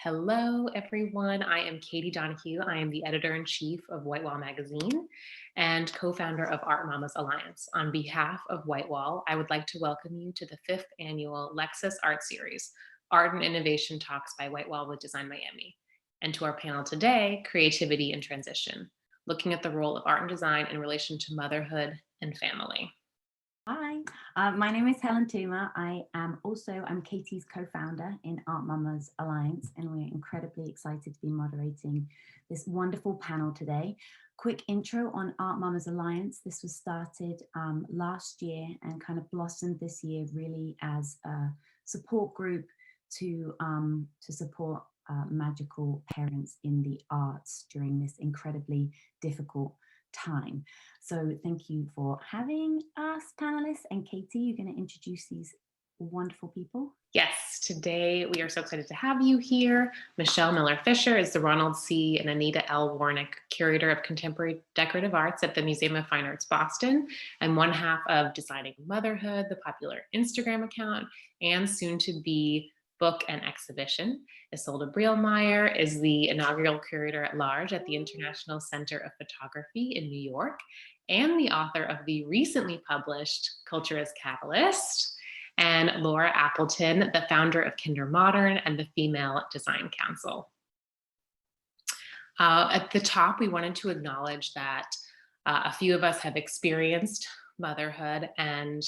Hello, everyone. I am Katy Donoghue. I am the editor-in-chief of Whitewall magazine and co-founder of Art Mamas Alliance. On behalf of Whitewall, I would like to welcome you to the 5th annual Lexus Art Series, Art and Innovation Talks by Whitewall with Design Miami, and to our panel today, Creativity and Transition, looking at the role of art and design in relation to motherhood and family. Hi, my name is Helen Toomer. I'm Katy's co-founder in Art Mamas Alliance, and we're incredibly excited to be moderating this wonderful panel today. Quick intro on Art Mamas Alliance. This was started last year and kind of blossomed this year really as a support group to support magical parents in the arts during this incredibly difficult time. So thank you for having us, panelists. And Katy, you're going to introduce these wonderful people. Yes, today we are so excited to have you here. Michelle Miller-Fisher is the Ronald C. and Anita L. Warnick Curator of Contemporary Decorative Arts at the Museum of Fine Arts, Boston, and one half of Designing Motherhood, the popular Instagram account, and soon to be book and exhibition. Isolde Brielmaier is the inaugural curator at large at the International Center of Photography in New York, and the author of the recently published Culture as Catalyst, and Lora Appleton, the founder of Kinder Modern and the Female Design Council. At the top, we wanted to acknowledge that a few of us have experienced motherhood, and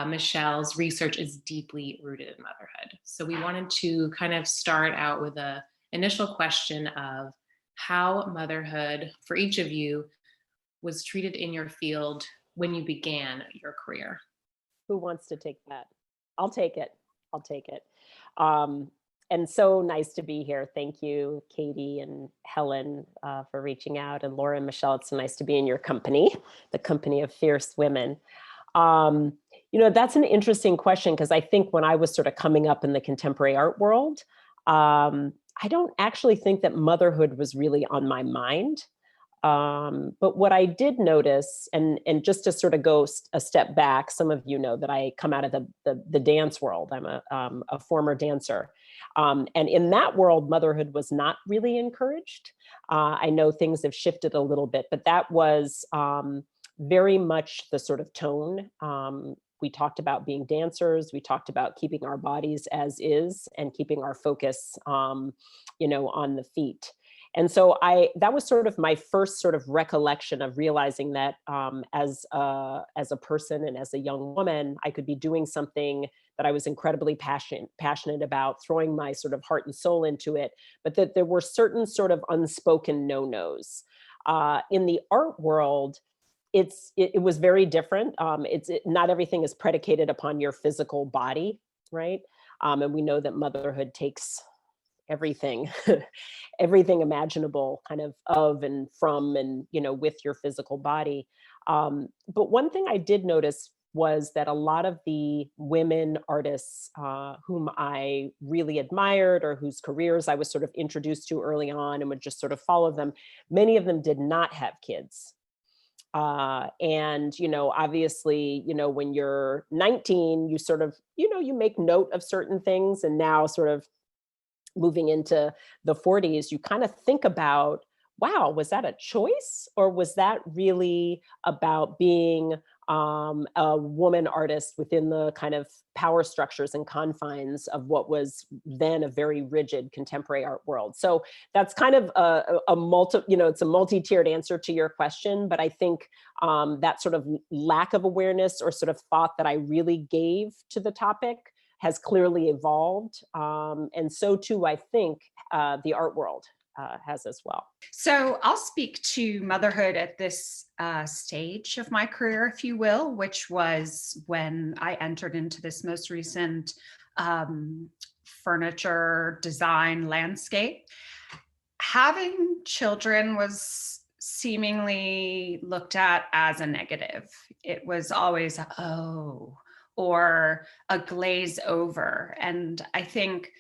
Michelle's research is deeply rooted in motherhood. So we wanted to kind of start out with an initial question of how motherhood for each of you was treated in your field when you began your career. Who wants to take that? I'll take it. And so nice to be here. Thank you, Katy and Helen, for reaching out, and Lora and Michelle, it's so nice to be in your company, the company of fierce women. That's an interesting question, because I think when I was sort of coming up in the contemporary art world, I don't actually think that motherhood was really on my mind. But what I did notice, and just to sort of go a step back, some of you know that I come out of the dance world. I'm a former dancer. And in that world, motherhood was not really encouraged. I know things have shifted a little bit, but that was very much the sort of tone. We talked about being dancers. We talked about keeping our bodies as is and keeping our focus, on the feet. And so that was sort of my first sort of recollection of realizing that as a person and as a young woman, I could be doing something that I was incredibly passionate about, throwing my sort of heart and soul into it, but that there were certain sort of unspoken no-nos. In the art world, it was very different. Not everything is predicated upon your physical body, right? And we know that motherhood takes everything, everything imaginable kind of and from and, with your physical body. But one thing I did notice was that a lot of the women artists whom I really admired, or whose careers I was sort of introduced to early on and would just sort of follow them, many of them did not have kids. And, obviously, when you're 19, you sort of, you make note of certain things, and now sort of moving into the 40s, you kind of think about, wow, was that a choice? Or was that really about being a woman artist within the kind of power structures and confines of what was then a very rigid contemporary art world? So that's kind of it's a multi-tiered answer to your question, but I think that sort of lack of awareness or sort of thought that I really gave to the topic has clearly evolved. And so too, I think the art world has as well. So I'll speak to motherhood at this stage of my career, if you will, which was when I entered into this most recent furniture design landscape. Having children was seemingly looked at as a negative. It was always, oh, or a glaze over. And I think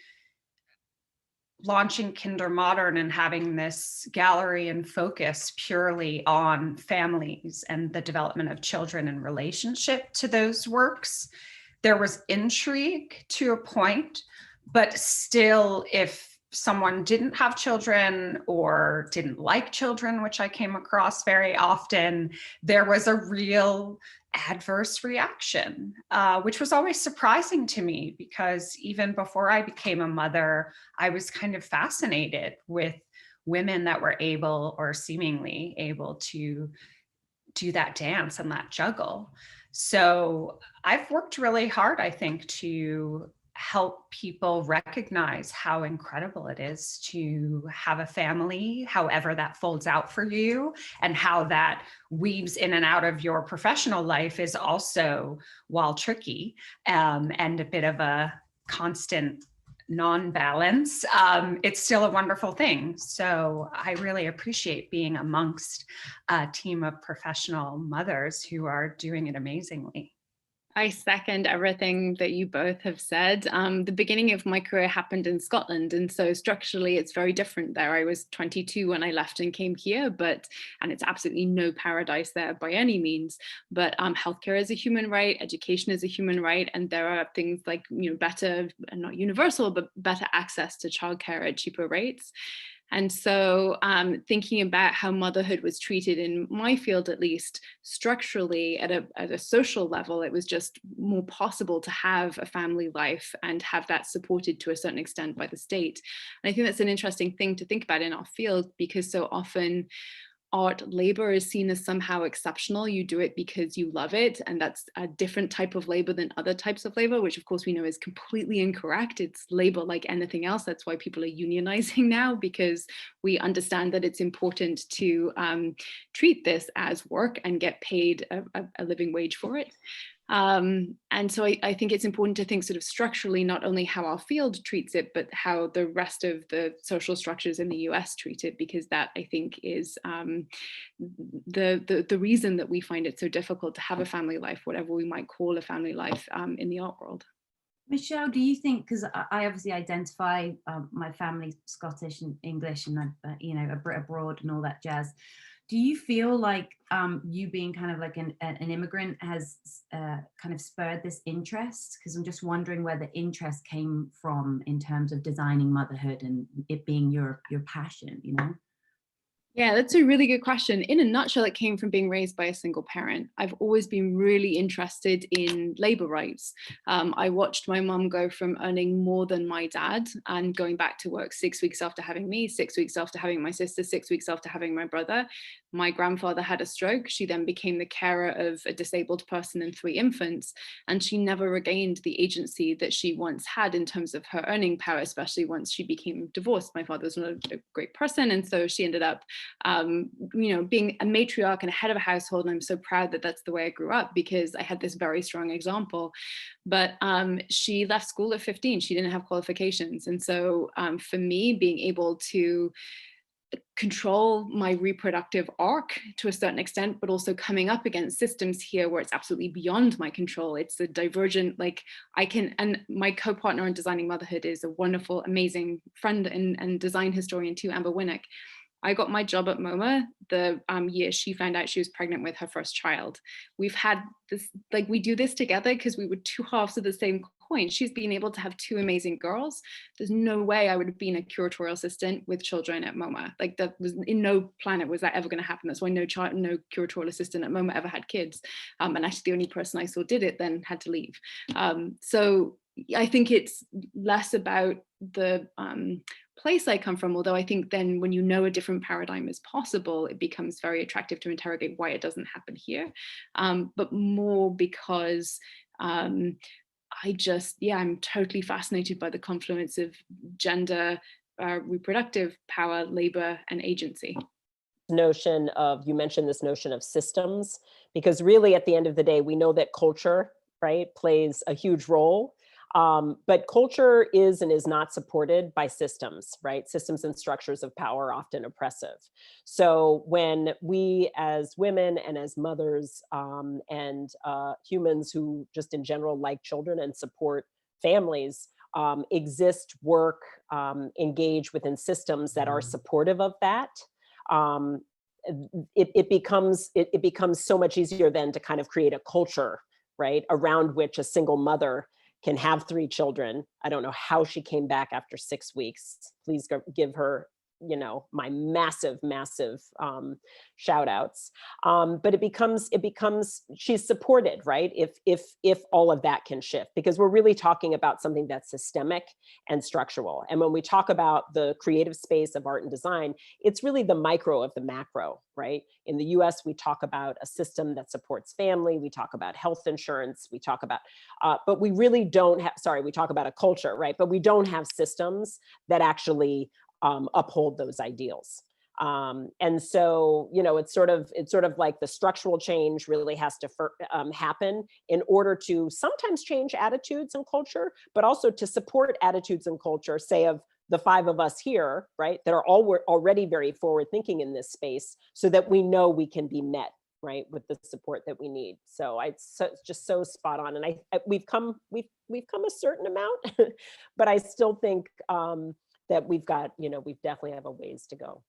launching Kinder Modern and having this gallery and focus purely on families and the development of children in relationship to those works, there was intrigue to a point, but still, if someone didn't have children or didn't like children, which I came across very often, there was a real adverse reaction, which was always surprising to me, because even before I became a mother, I was kind of fascinated with women that were able, or seemingly able, to do that dance and that juggle. So I've worked really hard, I think, to help people recognize how incredible it is to have a family, however that folds out for you, and how that weaves in and out of your professional life is also, while tricky, and a bit of a constant non-balance, it's still a wonderful thing. So I really appreciate being amongst a team of professional mothers who are doing it amazingly. I second everything that you both have said. The beginning of my career happened in Scotland, and so structurally it's very different there. I was 22 when I left and came here, and it's absolutely no paradise there by any means, but healthcare is a human right, education is a human right, and there are things like, better, and not universal, but better access to childcare at cheaper rates. And so thinking about how motherhood was treated in my field, at least structurally at a social level, it was just more possible to have a family life and have that supported to a certain extent by the state. And I think that's an interesting thing to think about in our field, because so often art labor is seen as somehow exceptional. You do it because you love it, and that's a different type of labor than other types of labor, which of course we know is completely incorrect. It's labor like anything else. That's why people are unionizing now, because we understand that it's important to treat this as work and get paid a living wage for it. And so I think it's important to think sort of structurally, not only how our field treats it, but how the rest of the social structures in the US treat it, because that, I think, is the reason that we find it so difficult to have a family life, whatever we might call a family life, in the art world. Michelle, do you think, because I obviously identify my family Scottish and English, and a Brit abroad and all that jazz, do you feel like you being kind of like an immigrant has kind of spurred this interest? Because I'm just wondering where the interest came from in terms of designing motherhood and it being your passion, Yeah, that's a really good question. In a nutshell, it came from being raised by a single parent. I've always been really interested in labor rights. I watched my mum go from earning more than my dad and going back to work 6 weeks after having me, 6 weeks after having my sister, 6 weeks after having my brother. My grandfather had a stroke. She then became the carer of a disabled person and 3 infants, and she never regained the agency that she once had in terms of her earning power, especially once she became divorced. My father was not a great person, and so she ended up being a matriarch and a head of a household. And I'm so proud that that's the way I grew up, because I had this very strong example. But she left school at 15. She didn't have qualifications. And so for me, being able to control my reproductive arc to a certain extent, but also coming up against systems here where it's absolutely beyond my control. It's a divergent, and my co-partner in designing motherhood is a wonderful, amazing friend and design historian too, Amber Winnick. I got my job at MoMA the year she found out she was pregnant with her first child. We've had this, we do this together because we were two halves of the same coin. She's been able to have 2 amazing girls. There's no way I would have been a curatorial assistant with children at MoMA. That was in no planet was that ever going to happen. That's why no curatorial assistant at MoMA ever had kids. And actually the only person I saw did it then had to leave. So I think it's less about the place I come from, although I think then when you know a different paradigm is possible, it becomes very attractive to interrogate why it doesn't happen here, but more because I'm totally fascinated by the confluence of gender, reproductive power, labor, and agency. You mentioned this notion of systems, because really at the end of the day, we know that culture, right, plays a huge role. But culture is and is not supported by systems, right? Systems and structures of power are often oppressive. So when we as women and as mothers and humans who just in general like children and support families, exist, work, engage within systems that are supportive of that, it becomes so much easier then to kind of create a culture, right, around which a single mother can have 3 children. I don't know how she came back after 6 weeks. Please give her, you know, my massive shout outs. But it becomes she's supported, right? If all of that can shift, because we're really talking about something that's systemic and structural. And when we talk about the creative space of art and design, it's really the micro of the macro, right? In the US, we talk about a system that supports family. We talk about health insurance. We talk about, but we really don't have, sorry, we talk about a culture, right? But we don't have systems that actually uphold those ideals. And so, you know, it's sort of like the structural change really has to happen in order to sometimes change attitudes and culture, but also to support attitudes and culture, say of the 5 of us here, right, that are all already very forward thinking in this space, so that we know we can be met, right, with the support that we need. So it's just so spot on. And we've come a certain amount, but I still think that we've got, you know, we definitely have a ways to go.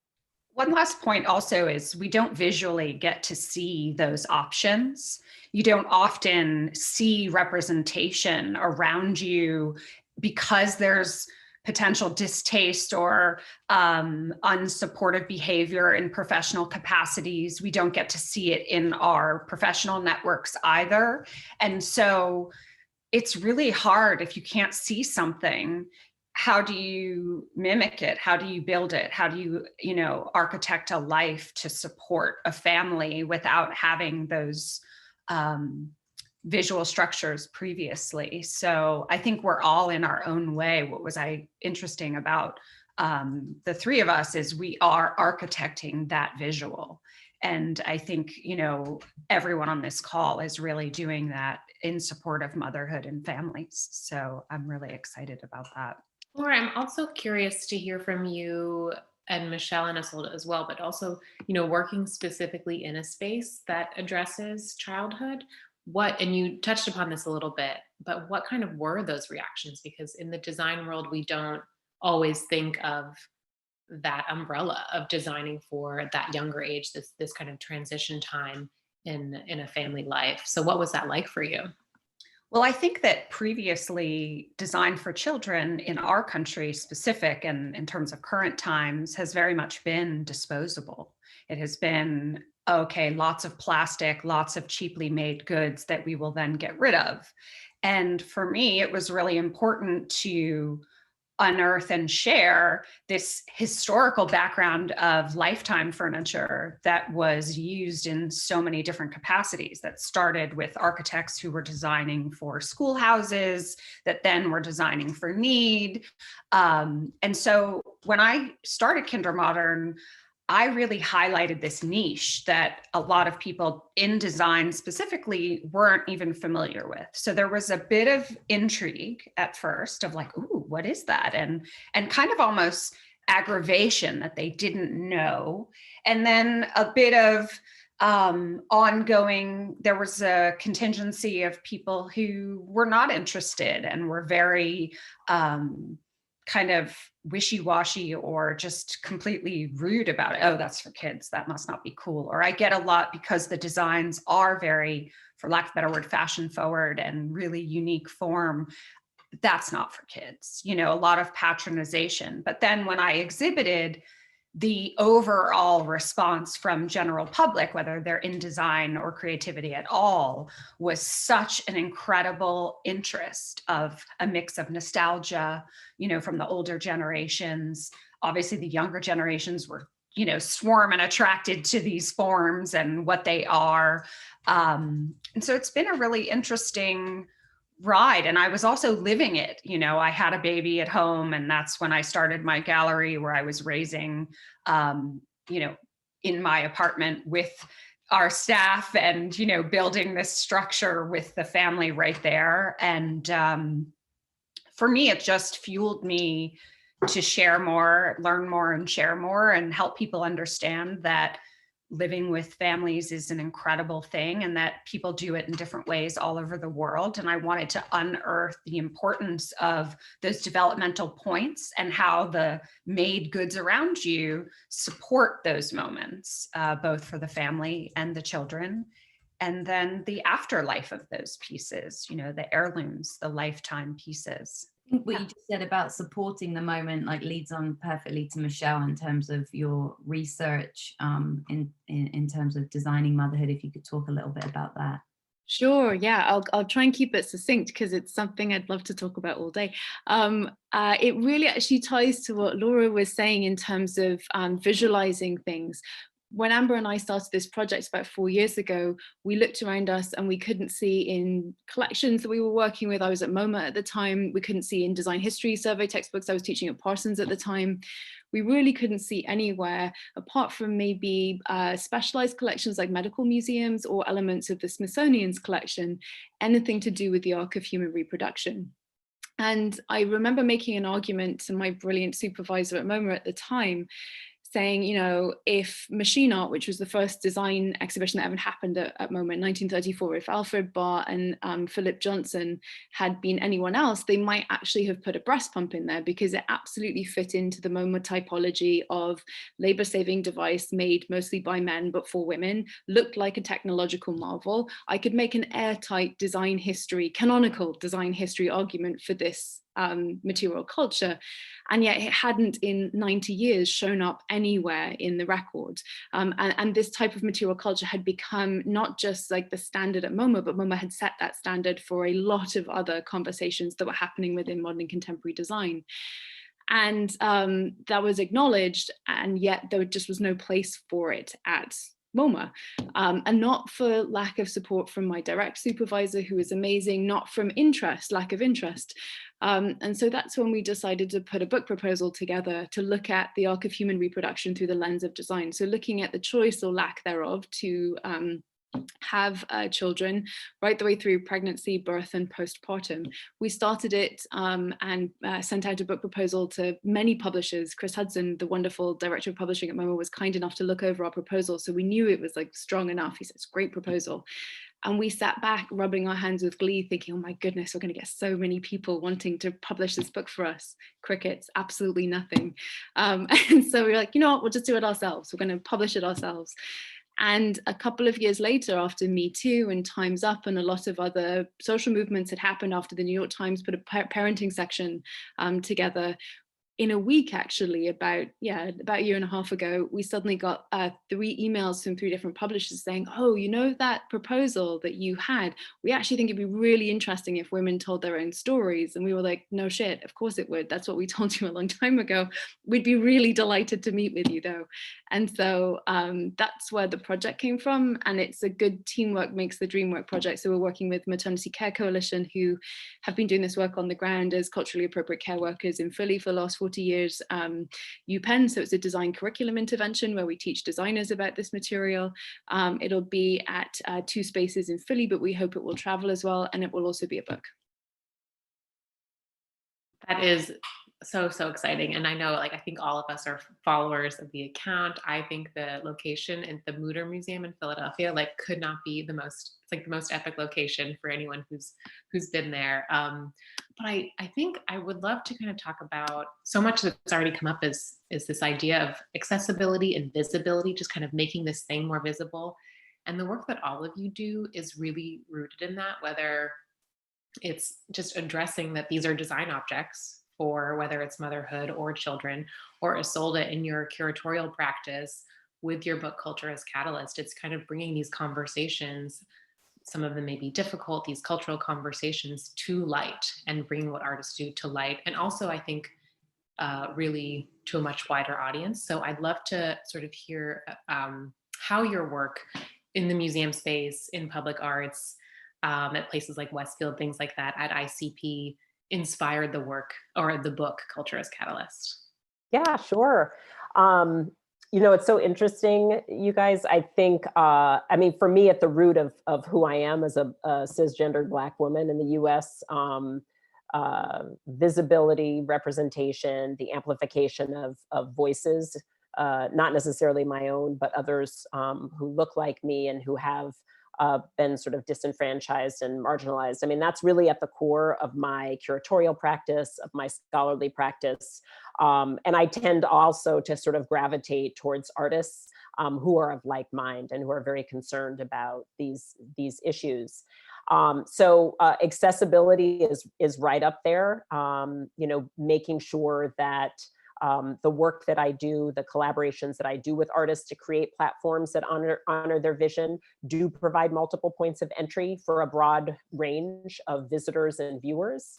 One last point also is we don't visually get to see those options. You don't often see representation around you because there's potential distaste or unsupportive behavior in professional capacities. We don't get to see it in our professional networks either. And so it's really hard if you can't see something. How do you mimic it? How do you build it? How do you know, architect a life to support a family without having those visual structures previously? So I think we're all in our own way. What was interesting about the 3 of us is we are architecting that visual. And I think, you know, everyone on this call is really doing that in support of motherhood and families. So I'm really excited about that. Lora, I'm also curious to hear from you, and Michelle and Isolde as well, but also, you know, working specifically in a space that addresses childhood. And you touched upon this a little bit, but what kind of were those reactions? Because in the design world, we don't always think of that umbrella of designing for that younger age, this kind of transition time in a family life. So what was that like for you? Well, I think that previously design for children in our country specific and in terms of current times has very much been disposable. It has been, okay, lots of plastic, lots of cheaply made goods that we will then get rid of. And for me, it was really important to unearth and share this historical background of lifetime furniture that was used in so many different capacities, that started with architects who were designing for schoolhouses, that then were designing for need. And so when I started Kinder Modern, I really highlighted this niche that a lot of people in design specifically weren't even familiar with. So there was a bit of intrigue at first of like, ooh, what is that? And kind of almost aggravation that they didn't know. And then a bit of ongoing, there was a contingency of people who were not interested and were very kind of wishy-washy or just completely rude about it. Oh, that's for kids. That must not be cool. Or I get a lot because the designs are very, for lack of a better word, fashion forward and really unique form. That's not for kids. You know, a lot of patronization. But then when I exhibited, the overall response from general public, whether they're in design or creativity at all, was such an incredible interest of a mix of nostalgia, you know, from the older generations. Obviously, the younger generations were, you know, swarm and attracted to these forms and what they are. And so it's been a really interesting ride. And I was also living it. You know, I had a baby at home, and that's when I started my gallery where I was raising, you know, in my apartment with our staff and, you know, building this structure with the family right there. And for me, it just fueled me to share more, learn more, and share more, and help people understand that living with families is an incredible thing and that people do it in different ways all over the world. And I wanted to unearth the importance of those developmental points and how the made goods around you support those moments, both for the family and the children. and then the afterlife of those pieces, you know, the heirlooms, the lifetime pieces. I think what you just said about supporting the moment like leads on perfectly to Michelle in terms of your research in terms of designing motherhood. If you could talk a little bit about that. Sure, yeah, I'll try and keep it succinct because it's something I'd love to talk about all day. It really actually ties to what Lora was saying in terms of visualizing things. When Amber and I started this project about 4 years ago, we looked around us and we couldn't see in collections that we were working with. I was at MoMA at the time. We couldn't see in design history survey textbooks. I was teaching at Parsons at the time. We really couldn't see anywhere, apart from maybe specialized collections like medical museums or elements of the Smithsonian's collection, anything to do with the Arc of Human Reproduction. And I remember making an argument to my brilliant supervisor at MoMA at the time, saying, you know, if machine art, which was the first design exhibition that ever happened at MoMA in 1934, if Alfred Barr and Philip Johnson had been anyone else, they might actually have put a breast pump in there because it absolutely fit into the MoMA typology of labor-saving device made mostly by men but for women, looked like a technological marvel. I could make an airtight design history, canonical design history argument for this material culture, and yet it hadn't in 90 years shown up anywhere in the record. And this type of material culture had become not just like the standard at MoMA, but MoMA had set that standard for a lot of other conversations that were happening within modern and contemporary design. And that was acknowledged, and yet there just was no place for it at MoMA, and not for lack of support from my direct supervisor, who was amazing, not from interest, lack of interest. And so that's when we decided to put a book proposal together to look at the arc of human reproduction through the lens of design. So looking at the choice or lack thereof to have children right the way through pregnancy, birth, and postpartum. We started it and sent out a book proposal to many publishers. Chris Hudson, the wonderful director of publishing at MoMA, was kind enough to look over our proposal, so we knew it was like strong enough. He said, it's a great proposal. And we sat back rubbing our hands with glee thinking, oh my goodness, we're going to get so many people wanting to publish this book for us. Crickets, absolutely nothing. And so we were like, you know what, we'll just do it ourselves. We're going to publish it ourselves. And a couple of years later, after Me Too and Time's Up and a lot of other social movements had happened, after the New York Times put a parenting section together, in a week, actually, about a year and a half ago, we suddenly got 3 emails from 3 different publishers saying, oh, you know, that proposal that you had, we actually think it'd be really interesting if women told their own stories. And we were like, no shit, of course it would. That's what we told you a long time ago. We'd be really delighted to meet with you, though. And so that's where the project came from. And it's a good teamwork makes the dream work project. So we're working with Maternity Care Coalition, who have been doing this work on the ground as culturally appropriate care workers in Philly for the last 40 years. UPenn, so it's a design curriculum intervention where we teach designers about this material. It'll be at 2 spaces in Philly, but we hope it will travel as well, and it will also be a book. That is so exciting. And I know, like, I think all of us are followers of the account. I think the location in the Mutter Museum in Philadelphia, like, could not be the most, it's like the most epic location for anyone who's been there. But I think I would love to kind of talk about, so much that's already come up is this idea of accessibility and visibility, just kind of making this thing more visible. And the work that all of you do is really rooted in that, whether it's just addressing that these are design objects, for whether it's motherhood or children, or Isolde in your curatorial practice with your book Culture as Catalyst. It's kind of bringing these conversations, some of them may be difficult, these cultural conversations, to light and bringing what artists do to light. And also, I think, really to a much wider audience. So I'd love to sort of hear how your work in the museum space, in public arts, at places like Westfield, things like that, at ICP, inspired the work or the book Culture as Catalyst. Yeah, sure. You know, it's so interesting, you guys. I think, I mean, for me, at the root of who I am as a cisgendered Black woman in the US, visibility, representation, the amplification of voices, not necessarily my own, but others who look like me and who have been sort of disenfranchised and marginalized. I mean, that's really at the core of my curatorial practice, of my scholarly practice. And I tend also to sort of gravitate towards artists who are of like mind and who are very concerned about these issues. So accessibility is right up there. Making sure that the work that I do, the collaborations that I do with artists to create platforms that honor their vision, do provide multiple points of entry for a broad range of visitors and viewers.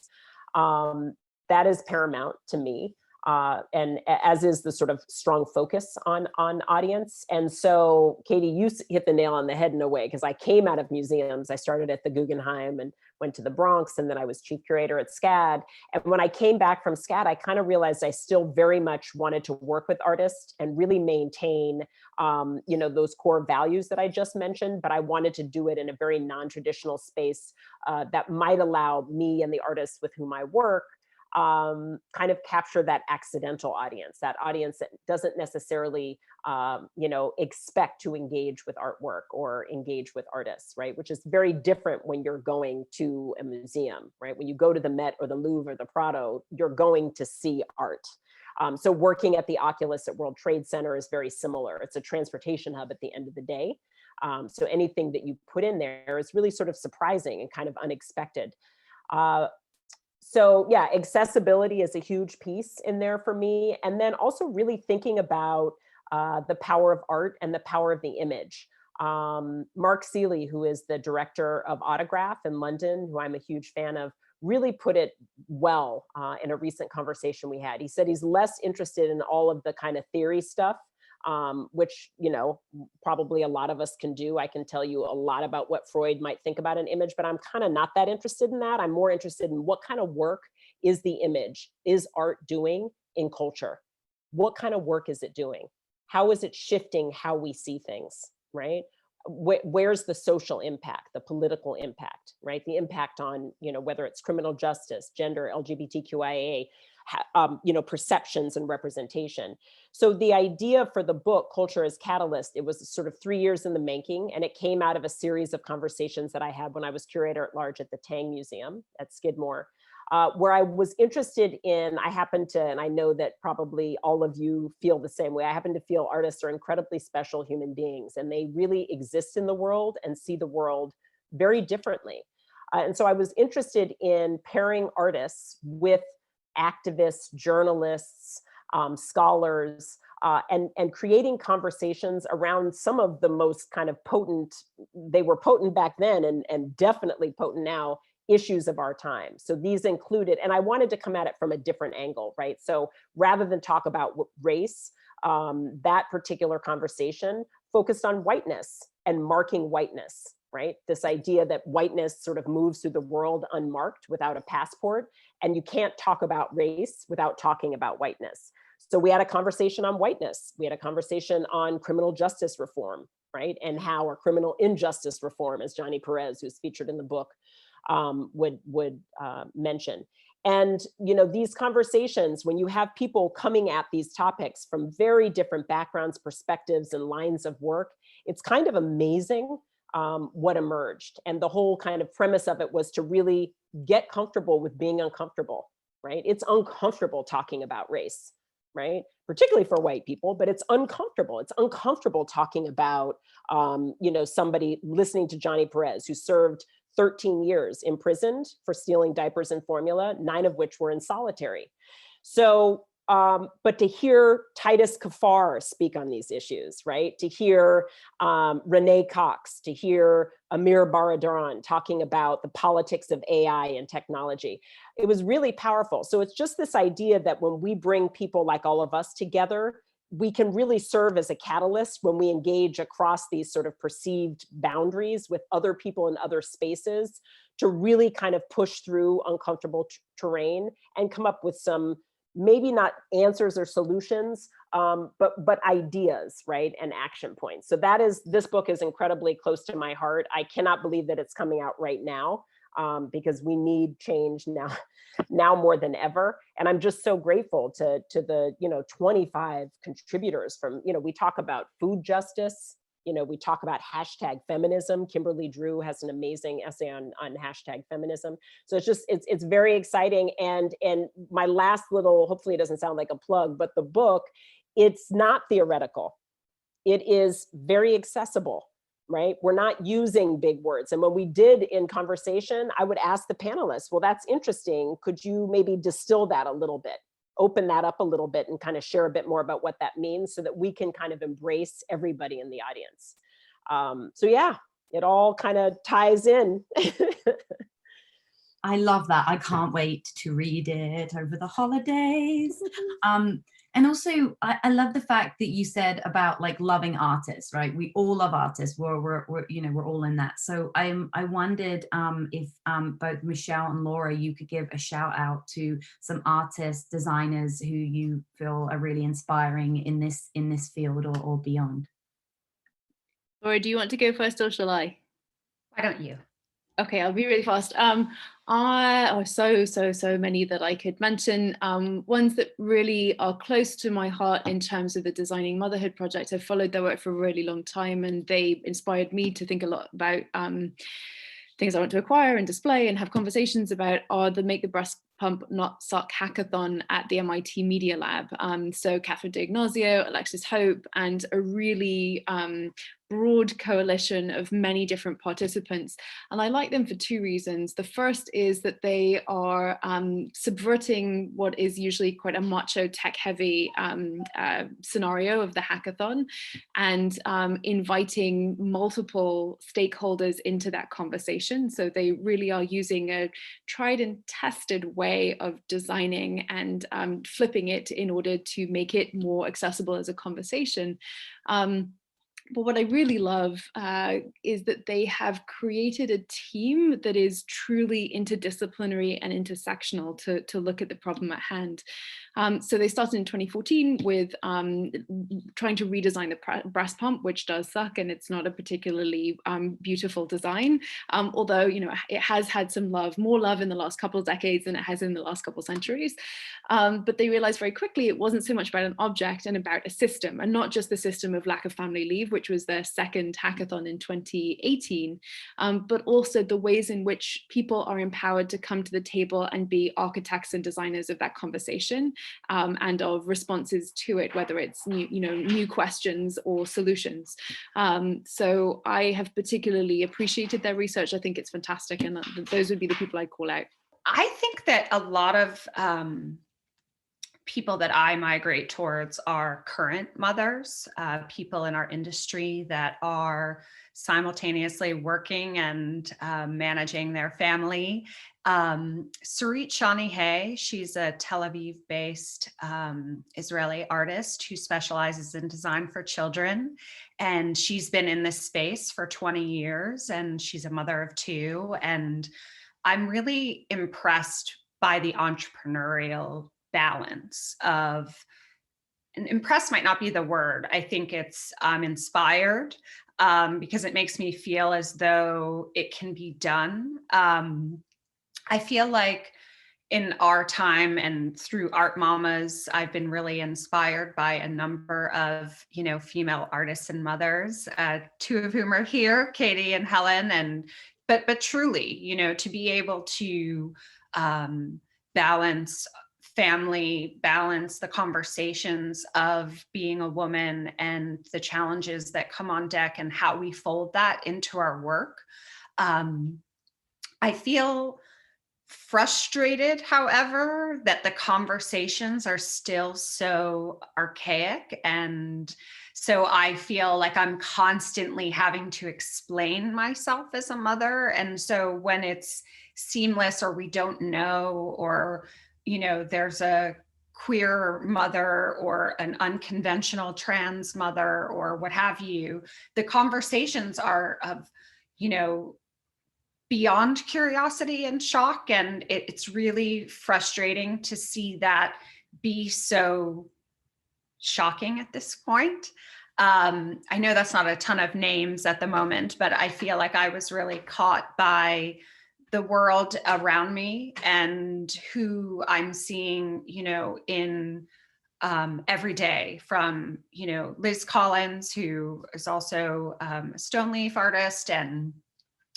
That is paramount to me. And as is the sort of strong focus on audience. And so, Katy, you hit the nail on the head in a way, because I came out of museums. I started at the Guggenheim and went to the Bronx, and then I was chief curator at SCAD. And when I came back from SCAD, I kind of realized I still very much wanted to work with artists and really maintain, those core values that I just mentioned, but I wanted to do it in a very non-traditional space that might allow me and the artists with whom I work kind of capture that accidental audience, that audience that doesn't necessarily, expect to engage with artwork or engage with artists, right? Which is very different when you're going to a museum, right? When you go to the Met or the Louvre or the Prado, you're going to see art. So working at the Oculus at World Trade Center is very similar. It's a transportation hub at the end of the day. So anything that you put in there is really sort of surprising and kind of unexpected. So yeah, accessibility is a huge piece in there for me. And then also really thinking about the power of art and the power of the image. Mark Seeley, who is the director of Autograph in London, who I'm a huge fan of, really put it well in a recent conversation we had. He said he's less interested in all of the kind of theory stuff, which, probably a lot of us can do. I can tell you a lot about what Freud might think about an image, but I'm kind of not that interested in that. I'm more interested in what kind of work is the image, is art doing in culture? What kind of work is it doing? How is it shifting how we see things, right? Where's the social impact, the political impact, right? The impact on, whether it's criminal justice, gender, LGBTQIA, perceptions and representation. So the idea for the book, Culture as Catalyst, it was sort of 3 years in the making, and it came out of a series of conversations that I had when I was curator at large at the Tang Museum at Skidmore, where I was interested in, I happen to, and I know that probably all of you feel the same way, I happen to feel artists are incredibly special human beings, and they really exist in the world and see the world very differently. And so I was interested in pairing artists with activists, journalists, scholars, and creating conversations around some of the most kind of potent, they were potent back then and definitely potent now, issues of our time. So these included, and I wanted to come at it from a different angle, right? So rather than talk about race, that particular conversation focused on whiteness and marking whiteness, right? This idea that whiteness sort of moves through the world unmarked without a passport, and you can't talk about race without talking about whiteness. So we had a conversation on whiteness. We had a conversation on criminal justice reform, right? And how, or criminal injustice reform, as Johnny Perez, who's featured in the book, would mention. And these conversations, when you have people coming at these topics from very different backgrounds, perspectives, and lines of work, it's kind of amazing what emerged. And the whole kind of premise of it was to really get comfortable with being uncomfortable, right? It's uncomfortable talking about race, right? Particularly for white people, but it's uncomfortable. It's uncomfortable talking about, somebody listening to Johnny Perez, who served 13 years imprisoned for stealing diapers and formula, 9 of which were in solitary. So, but to hear Titus Kaphar speak on these issues, right? To hear Renee Cox, to hear Amir Baradran talking about the politics of AI and technology, it was really powerful. So it's just this idea that when we bring people like all of us together, we can really serve as a catalyst when we engage across these sort of perceived boundaries with other people in other spaces to really kind of push through uncomfortable terrain and come up with some, maybe not answers or solutions, but ideas, right? And action points. So this book is incredibly close to my heart. I cannot believe that it's coming out right now. Because we need change now more than ever. And I'm just so grateful to the 25 contributors from, we talk about food justice, we talk about #feminism. Kimberly Drew has an amazing essay on #feminism. So it's very exciting. And my last little, hopefully it doesn't sound like a plug, but the book, it's not theoretical. it is very accessible, right? We're not using big words. And when we did in conversation, I would ask the panelists, well, that's interesting. Could you maybe distill that a little bit, open that up a little bit, and kind of share a bit more about what that means so that we can kind of embrace everybody in the audience. So yeah, it all kind of ties in. I love that. I can't wait to read it over the holidays. And also, I love the fact that you said about like loving artists, right? We all love artists. We're all in that. So I wondered if both Michelle and Lora, you could give a shout out to some artists, designers who you feel are really inspiring in this field or beyond. Lora, do you want to go first or shall I? Why don't you? Okay, I'll be really fast. So many that I could mention. Ones that really are close to my heart in terms of the Designing Motherhood project. I've followed their work for a really long time, and they inspired me to think a lot about things I want to acquire and display and have conversations about are the Make the Breast Pump Not Suck hackathon at the MIT Media Lab. So Catherine Donoghue, Alexis Hope, and a really broad coalition of many different participants. And I like them for two reasons. The first is that they are subverting what is usually quite a macho tech heavy scenario of the hackathon and inviting multiple stakeholders into that conversation. So they really are using a tried and tested way of designing and flipping it in order to make it more accessible as a conversation. But what I really love is that they have created a team that is truly interdisciplinary and intersectional to look at the problem at hand. So they started in 2014 with trying to redesign the breast pump, which does suck, and it's not a particularly beautiful design, although it has had some love, more love in the last couple of decades than it has in the last couple of centuries. But they realized very quickly it wasn't so much about an object and about a system, and not just the system of lack of family leave, which was their second hackathon in 2018, but also the ways in which people are empowered to come to the table and be architects and designers of that conversation and of responses to it, whether it's new questions or solutions. So I have particularly appreciated their research. I think it's fantastic, and those would be the people I'd call out. I think that a lot of people that I migrate towards are current mothers, people in our industry that are simultaneously working and managing their family. Sarit Shanihay, she's a Tel Aviv-based Israeli artist who specializes in design for children. And she's been in this space for 20 years, and she's a mother of two. And I'm really impressed by the entrepreneurial balance of, and impressed might not be the word. I think it's inspired because it makes me feel as though it can be done. I feel like in our time and through Art Mamas, I've been really inspired by a number of, female artists and mothers, two of whom are here, Katy and Helen. And but truly, to be able to balance family, balance the conversations of being a woman and the challenges that come on deck and how we fold that into our work. I feel frustrated, however, that the conversations are still so archaic. And so I feel like I'm constantly having to explain myself as a mother. And so when it's seamless, or we don't know, or there's a queer mother or an unconventional trans mother or what have you, the conversations are of, beyond curiosity and shock. And it's really frustrating to see that be so shocking at this point. I know that's not a ton of names at the moment, but I feel like I was really caught by the world around me and who I'm seeing, in every day, from, Liz Collins, who is also a stone leaf artist, and,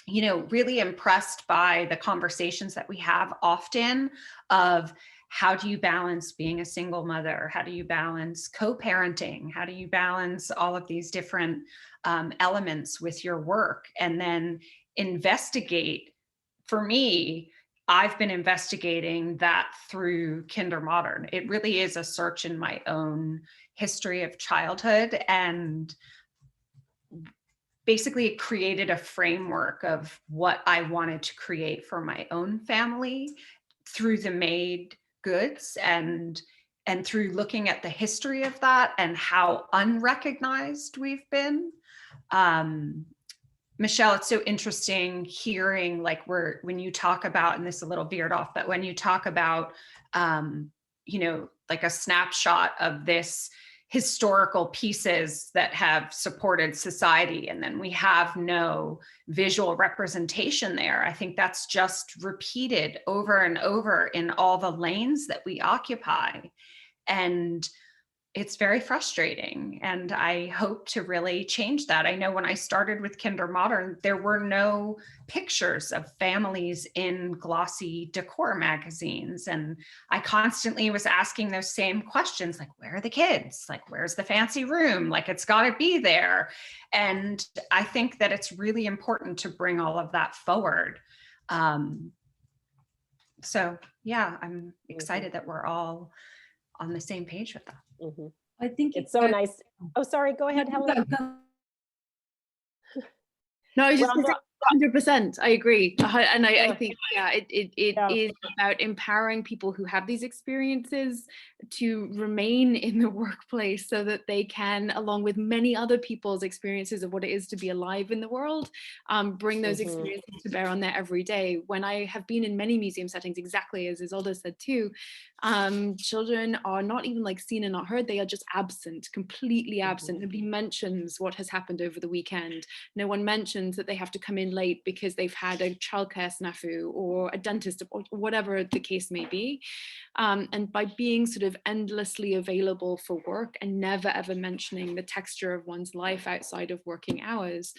really impressed by the conversations that we have often of how do you balance being a single mother? How do you balance co-parenting? How do you balance all of these different elements with your work? And then investigate. For me, I've been investigating that through Kinder Modern. It really is a search in my own history of childhood, and basically it created a framework of what I wanted to create for my own family through the made goods, and through looking at the history of that and how unrecognized we've been. Michelle, it's so interesting hearing like when you talk about, and this is a little veered off, but when you talk about, you know, like a snapshot of this historical pieces that have supported society, and then we have no visual representation there. I think that's just repeated over and over in all the lanes that we occupy. And it's very frustrating, and I hope to really change that. I know when I started with Kinder Modern, there were no pictures of families in glossy decor magazines, and I constantly was asking those same questions, like, where are the kids? Like, where's the fancy room? Like, it's got to be there. And I think that it's really important to bring all of that forward. So yeah, I'm excited that we're all on the same page with that. Mm-hmm. I think It's so nice. Oh, sorry. Go ahead, Helen. No, I was just Well, 100%. I agree. And I think, yeah, it Yeah. is about empowering people who have these experiences to remain in the workplace so that they can, along with many other people's experiences of what it is to be alive in the world, bring those experiences to bear on there every day. When I have been in many museum settings, exactly as Isolde said too, children are not even like seen and not heard. They are just absent, completely absent. Nobody mentions what has happened over the weekend. No one mentions that they have to come in late because they've had a childcare snafu or a dentist or whatever the case may be. And by being sort of endlessly available for work and never ever mentioning the texture of one's life outside of working hours,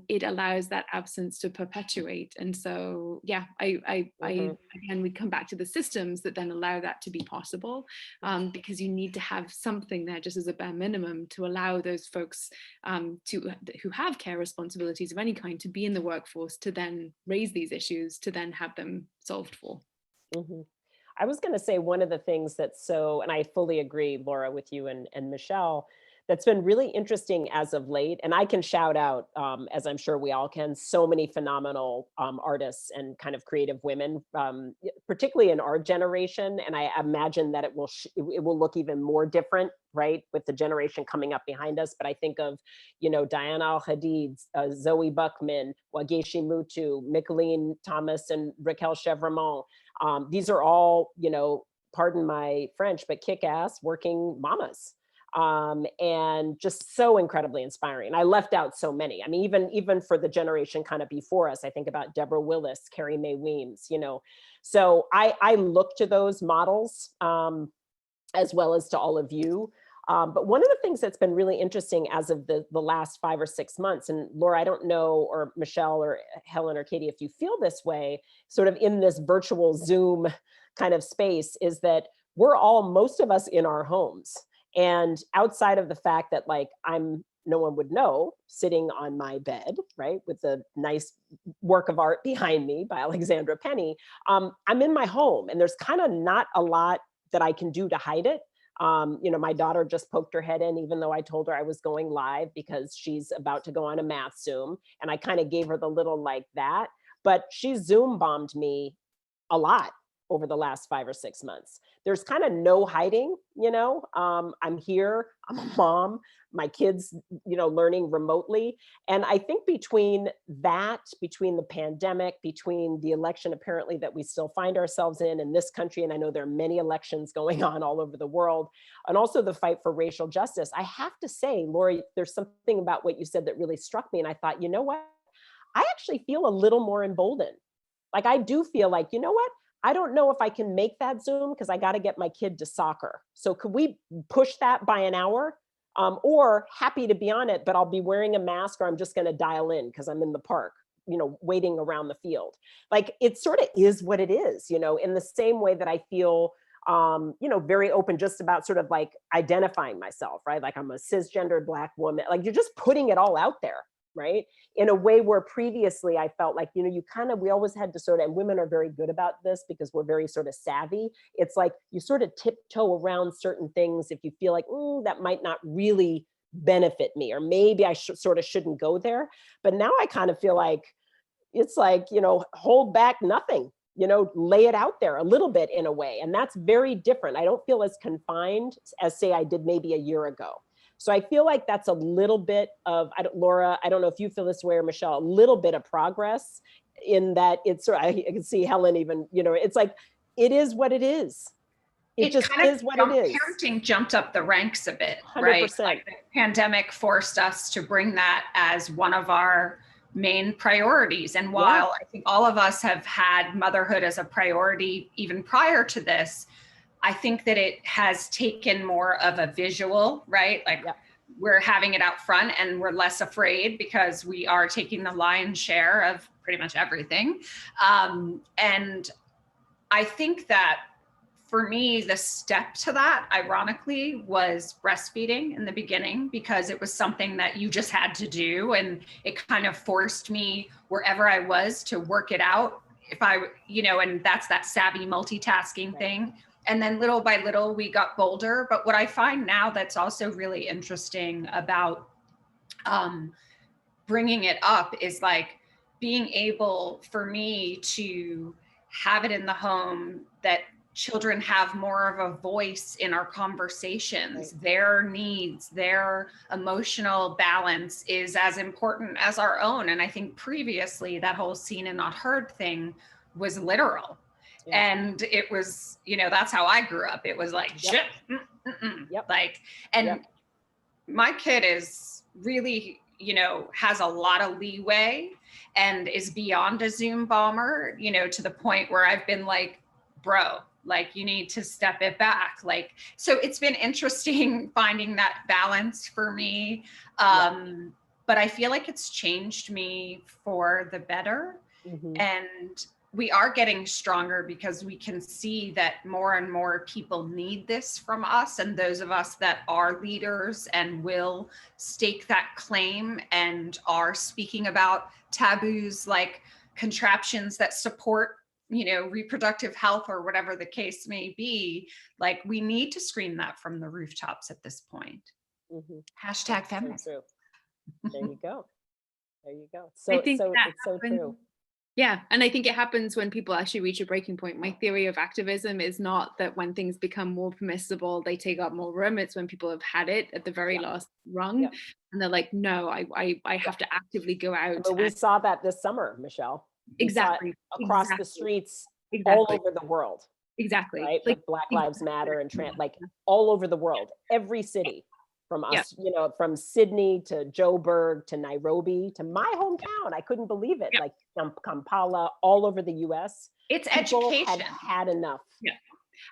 it allows that absence to perpetuate. And so, yeah, again, we come back to the systems that then allow that to be possible, because you need to have something there just as a bare minimum to allow those folks who have care responsibilities of any kind to be in the workforce, to then raise these issues, to then have them solved for. I was going to say one of the things that's so, and I fully agree, Lora, with you and Michelle, that's been really interesting as of late, and I can shout out, as I'm sure we all can, so many phenomenal artists and kind of creative women, particularly in our generation. And I imagine that it will look even more different, right, with the generation coming up behind us. But I think of, you know, Diana Al-Hadid, Zoe Buckman, Wageshi Mutu, Micheline Thomas, and Raquel Chevremont. These are all, you know, pardon my French, but kick-ass working mamas. And just so incredibly inspiring. I left out so many. I mean, even for the generation kind of before us, I think about Deborah Willis, Carrie Mae Weems, you know. So I look to those models, as well as to all of you. But one of the things that's been really interesting as of the last 5 or 6 months, and Lora, I don't know, or Michelle or Helen or Katy, if you feel this way, sort of in this virtual Zoom kind of space, is that we're all, most of us, in our homes. And outside of the fact that, like, no one would know, sitting on my bed, right, with the nice work of art behind me by Alexandra Penny, I'm in my home, and there's kind of not a lot that I can do to hide it. You know, my daughter just poked her head in, even though I told her I was going live because she's about to go on a math Zoom, and I kind of gave her the little like that, but she Zoom bombed me a lot over the last 5 or 6 months. There's kind of no hiding, you know. I'm here, I'm a mom, my kids, you know, learning remotely. And I think between the pandemic, between the election apparently that we still find ourselves in this country, and I know there are many elections going on all over the world, and also the fight for racial justice, I have to say, Lori, there's something about what you said that really struck me. And I thought, you know what? I actually feel a little more emboldened. Like, I do feel like, you know what? I don't know if I can make that Zoom because I got to get my kid to soccer. So could we push that by an hour? Or happy to be on it, but I'll be wearing a mask, or I'm just going to dial in because I'm in the park, waiting around the field. Like, it sort of is what it is, in the same way that I feel, very open just about sort of like identifying myself, right? Like, I'm a cisgendered Black woman. Like, you're just putting it all out there, right? In a way where previously I felt like, we always had to sort of, and women are very good about this because we're very sort of savvy. It's like you sort of tiptoe around certain things if you feel like, that might not really benefit me, or maybe I sort of shouldn't go there. But now I kind of feel like, it's like, hold back nothing, lay it out there a little bit in a way. And that's very different. I don't feel as confined as, say, I did maybe a year ago. So I feel like that's a little bit of, Lora, I don't know if you feel this way, or Michelle, a little bit of progress in that it's, I can see Helen even, it's like, it is what it is. It just is what it is. Parenting jumped up the ranks a bit, 100%. right? Like, the pandemic forced us to bring that as one of our main priorities. And while I think all of us have had motherhood as a priority even prior to this, I think that it has taken more of a visual, right? Like, we're having it out front and we're less afraid because we are taking the lion's share of pretty much everything. And I think that for me, the step to that, ironically, was breastfeeding in the beginning, because it was something that you just had to do. And it kind of forced me, wherever I was, to work it out. And that's that savvy multitasking thing. And then little by little, we got bolder. But what I find now that's also really interesting about bringing it up is like being able for me to have it in the home that children have more of a voice in our conversations. Right. Their needs, their emotional balance is as important as our own. And I think previously that whole seen and not heard thing was literal. Yeah. And it was, that's how I grew up. It was like, like, and my kid is really, has a lot of leeway and is beyond a Zoom bomber, to the point where I've been like, bro, like, you need to step it back. Like, so it's been interesting finding that balance for me. But I feel like it's changed me for the better. Mm-hmm. And we are getting stronger because we can see that more and more people need this from us. And those of us that are leaders and will stake that claim and are speaking about taboos like contraptions that support reproductive health or whatever the case may be, like, we need to scream that from the rooftops at this point. Mm-hmm. Hashtag feminism. There you go. There you go. So I think it's so true. Yeah, and I think it happens when people actually reach a breaking point. My theory of activism is not that when things become more permissible, they take up more room. It's when people have had it at the very last rung, and they're like, no, I have to actively go out. But we saw that this summer, Michelle. Exactly. Across the streets, all over the world. Exactly. Right? Like Black Lives Matter and like all over the world, every city, from us, from Sydney to Joburg to Nairobi to my hometown. I couldn't believe it. Like Kampala, all over the US. It's people education. had enough. Yeah.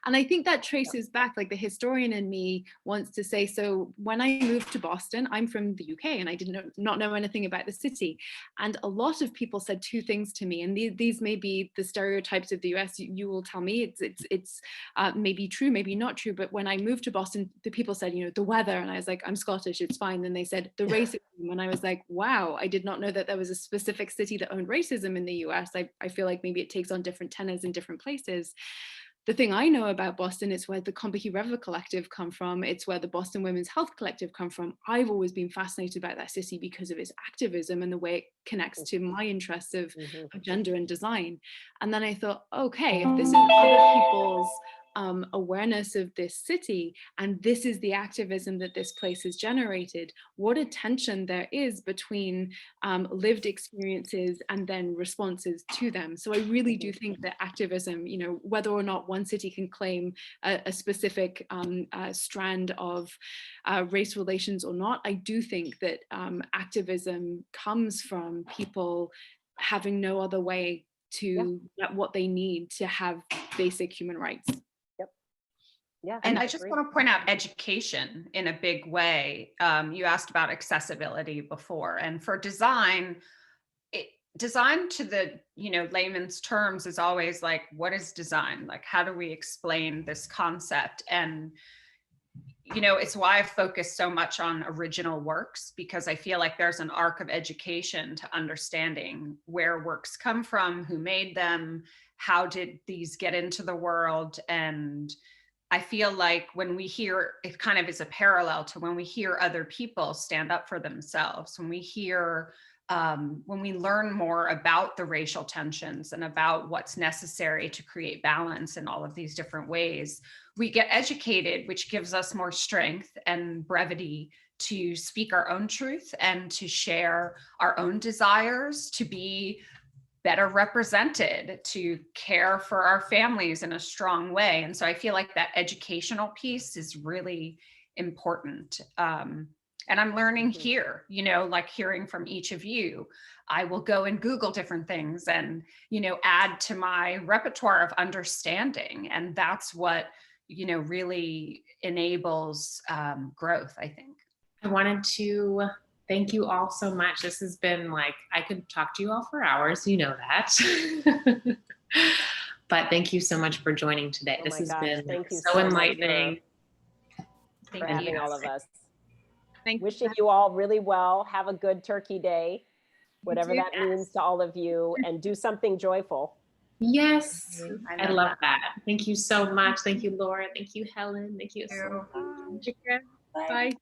And I think that traces back, like the historian in me wants to say, so when I moved to Boston, I'm from the UK and I did not know anything about the city. And a lot of people said two things to me, and these may be the stereotypes of the US. You will tell me it's maybe true, maybe not true. But when I moved to Boston, the people said, the weather. And I was like, I'm Scottish, it's fine. Then they said the racism. And I was like, wow, I did not know that there was a specific city that owned racism in the US. I feel like maybe it takes on different tenors in different places. The thing I know about Boston is where the Combahee River Collective come from. It's where the Boston Women's Health Collective come from. I've always been fascinated about that city because of its activism and the way it connects to my interests of gender and design. And then I thought, okay, if this is other people's awareness of this city, and this is the activism that this place has generated, what a tension there is between lived experiences and then responses to them. So I really do think that activism, whether or not one city can claim a specific strand of race relations or not, I do think that activism comes from people having no other way to get what they need to have basic human rights. Yeah, and I just want to point out education in a big way. You asked about accessibility before, and for design, design to the, layman's terms is always like, what is design? Like, how do we explain this concept? And it's why I focus so much on original works, because I feel like there's an arc of education to understanding where works come from, who made them, how did these get into the world. And I feel like when we hear, it kind of is a parallel to when we hear other people stand up for themselves, when we hear, when we learn more about the racial tensions and about what's necessary to create balance in all of these different ways, we get educated, which gives us more strength and brevity to speak our own truth and to share our own desires, to be better represented, to care for our families in a strong way. And so I feel like that educational piece is really important. And I'm learning here, like hearing from each of you. I will go and Google different things and, add to my repertoire of understanding. And that's what, really enables growth, I think. I wanted to thank you all so much. This has been like, I could talk to you all for hours, that. But thank you so much for joining today. This has been so enlightening. For having all of us. Thank Wishing you all really well. Have a good Turkey Day, whatever that means to all of you, and do something joyful. Yes, I love that. Thank you so much. Thank you, Lora. Thank you, Helen. Thank you. Bye.